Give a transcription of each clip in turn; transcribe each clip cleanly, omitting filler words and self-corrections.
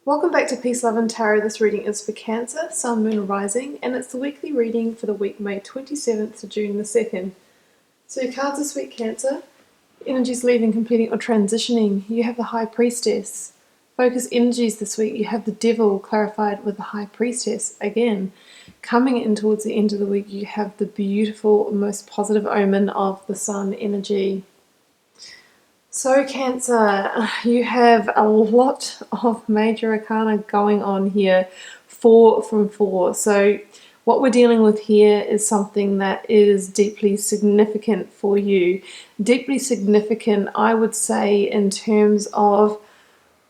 Welcome back to Peace, Love and Tarot. This reading is for Cancer, Sun, Moon, Rising, and it's the weekly reading for the week May 27th to June the 2nd. So your cards this week, Cancer. Energies leaving, completing or transitioning. You have the High Priestess. Focus energies this week. You have the Devil clarified with the High Priestess. Again, coming in towards the end of the week, you have the beautiful, most positive omen of the Sun energy. So Cancer, you have a lot of major arcana going on here, 4 from 4. So what we're dealing with here is something that is deeply significant for you. Deeply significant, I would say, in terms of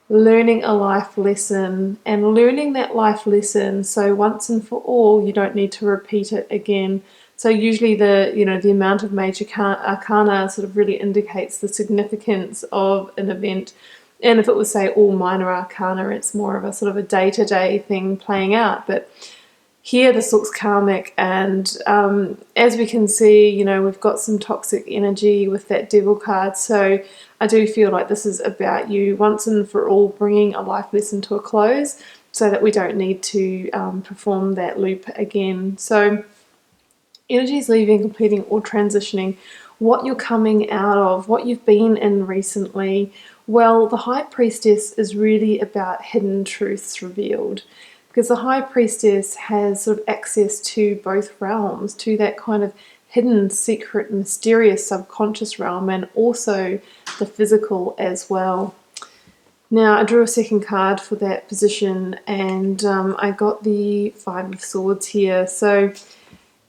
learning a life lesson and learning that life lesson so once and for all you don't need to repeat it again. So usually the amount of major arcana sort of really indicates the significance of an event. And if it was, say, all minor arcana, it's more of a sort of a day-to-day thing playing out. But here this looks karmic, and as we can see, we've got some toxic energy with that Devil card. So I do feel like this is about you once and for all bringing a life lesson to a close so that we don't need to perform that loop again. So energies leaving, completing or transitioning, what you're coming out of, what you've been in recently. Well, the High Priestess is really about hidden truths revealed, because the High Priestess has sort of access to both realms, to that kind of hidden, secret, mysterious subconscious realm, and also the physical as well. Now, I drew a second card for that position, and I got the Five of Swords here. So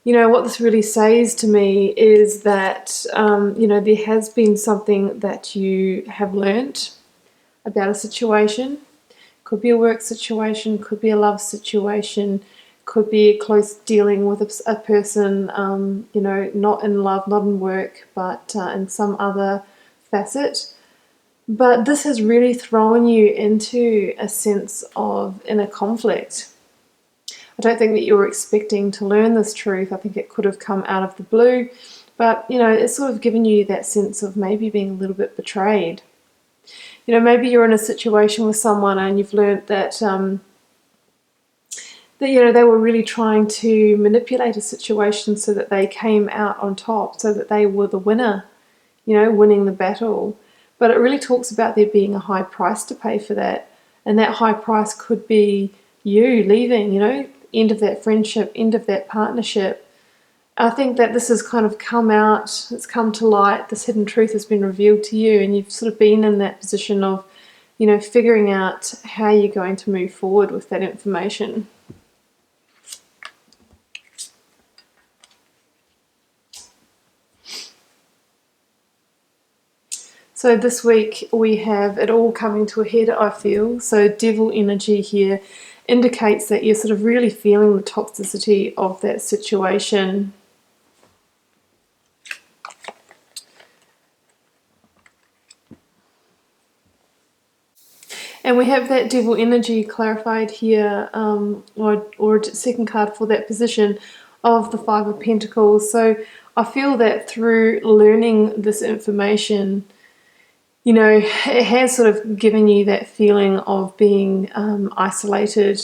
what this really says to me is that, there has been something that you have learnt about a situation. Could be a work situation, could be a love situation, could be a close dealing with a person, not in love, not in work, but in some other facet. But this has really thrown you into a sense of inner conflict. I don't think that you were expecting to learn this truth. I think it could have come out of the blue, but it's sort of given you that sense of maybe being a little bit betrayed. Maybe you're in a situation with someone and you've learned that they were really trying to manipulate a situation so that they came out on top, so that they were the winner, winning the battle. But it really talks about there being a high price to pay for that, and that high price could be you leaving, end of that friendship, end of that partnership. I think that this has kind of come out, it's come to light, this hidden truth has been revealed to you, and you've sort of been in that position of, figuring out how you're going to move forward with that information. So this week we have it all coming to a head, I feel. So Devil energy here indicates that you're sort of really feeling the toxicity of that situation. And we have that Devil energy clarified here, or a second card for that position of the Five of Pentacles. So I feel that through learning this information, it has sort of given you that feeling of being isolated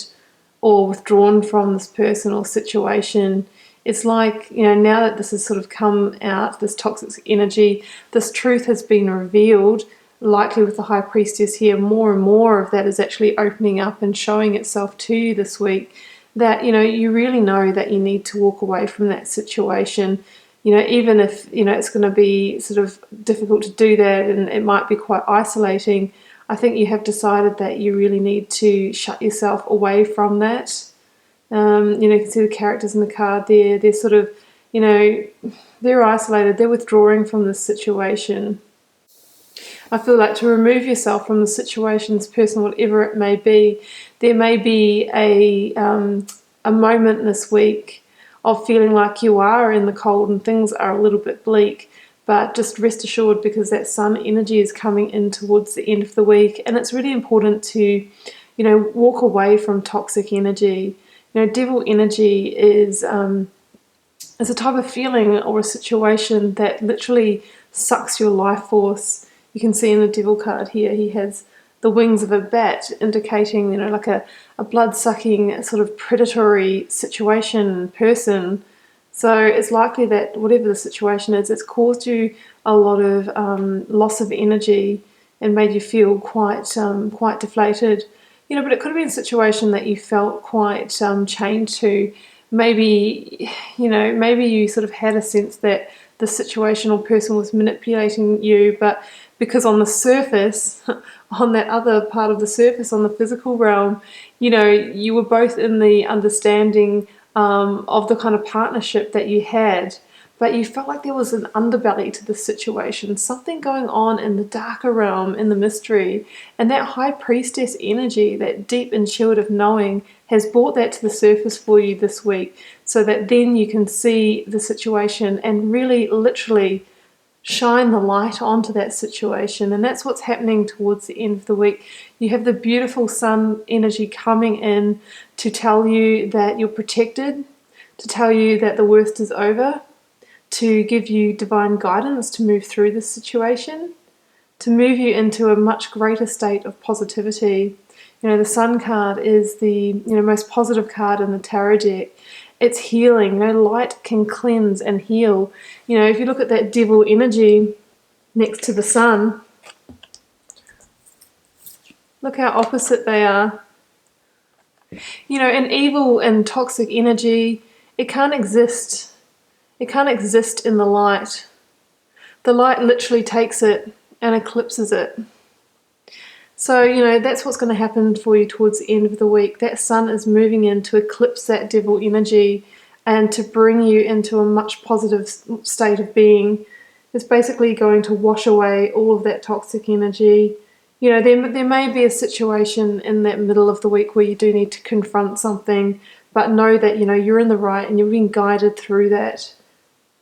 or withdrawn from this person or situation. It's like, now that this has sort of come out, this toxic energy, this truth has been revealed, likely with the High Priestess here, more and more of that is actually opening up and showing itself to you this week, that, you really know that you need to walk away from that situation. Even if, it's going to be sort of difficult to do that and it might be quite isolating, I think you have decided that you really need to shut yourself away from that. You can see the characters in the card there. They're sort of, they're isolated. They're withdrawing from this situation. I feel like to remove yourself from the situation, this person, whatever it may be, there may be a moment this week of feeling like you are in the cold and things are a little bit bleak, but just rest assured, because that Sun energy is coming in towards the end of the week, and it's really important to, walk away from toxic energy. Devil energy is a type of feeling or a situation that literally sucks your life force. You can see in the Devil card here, he has the wings of a bat, indicating, like a blood-sucking sort of predatory situation, person. So it's likely that whatever the situation is, it's caused you a lot of loss of energy and made you feel quite deflated. But it could have been a situation that you felt quite chained to. Maybe, maybe you sort of had a sense that the situation or person was manipulating you, but because on the surface, on that other part of the surface, on the physical realm, you were both in the understanding of the kind of partnership that you had, but you felt like there was an underbelly to the situation, something going on in the darker realm, in the mystery, and that high priestess energy, that deep intuitive knowing, has brought that to the surface for you this week, so that then you can see the situation and really literally shine the light onto that situation. And that's what's happening towards the end of the week. You have the beautiful sun energy coming in to tell you that you're protected, to tell you that the worst is over, to give you divine guidance to move through this situation, to move you into a much greater state of positivity. The Sun card is the most positive card in the tarot deck. It's healing. Light can cleanse and heal. If you look at that devil energy next to the sun, look how opposite they are. An evil and toxic energy, it can't exist. It can't exist in the light. The light literally takes it and eclipses it. So, that's what's going to happen for you towards the end of the week. That sun is moving in to eclipse that devil energy and to bring you into a much positive state of being. It's basically going to wash away all of that toxic energy. There may be a situation in that middle of the week where you do need to confront something, but know that, you're in the right and you're being guided through that.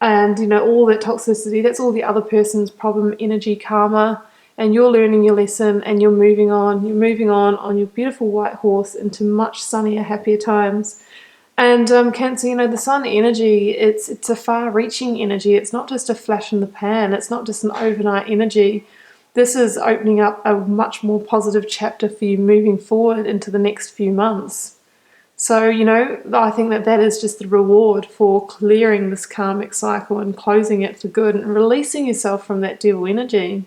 And, all that toxicity, that's all the other person's problem, energy, karma. And you're learning your lesson and you're moving on. You're moving on your beautiful white horse into much sunnier, happier times. And Cancer, the sun energy, it's a far-reaching energy. It's not just a flash in the pan. It's not just an overnight energy. This is opening up a much more positive chapter for you moving forward into the next few months. So, I think that is just the reward for clearing this karmic cycle and closing it for good and releasing yourself from that devil energy.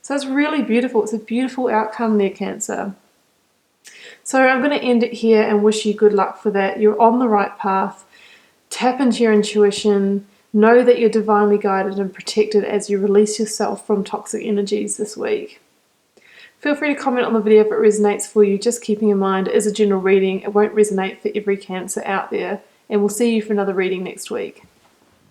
So it's really beautiful. It's a beautiful outcome there, Cancer. So I'm going to end it here and wish you good luck for that. You're on the right path. Tap into your intuition. Know that you're divinely guided and protected as you release yourself from toxic energies this week. Feel free to comment on the video if it resonates for you. Just keeping in mind, it is a general reading. It won't resonate for every Cancer out there. And we'll see you for another reading next week.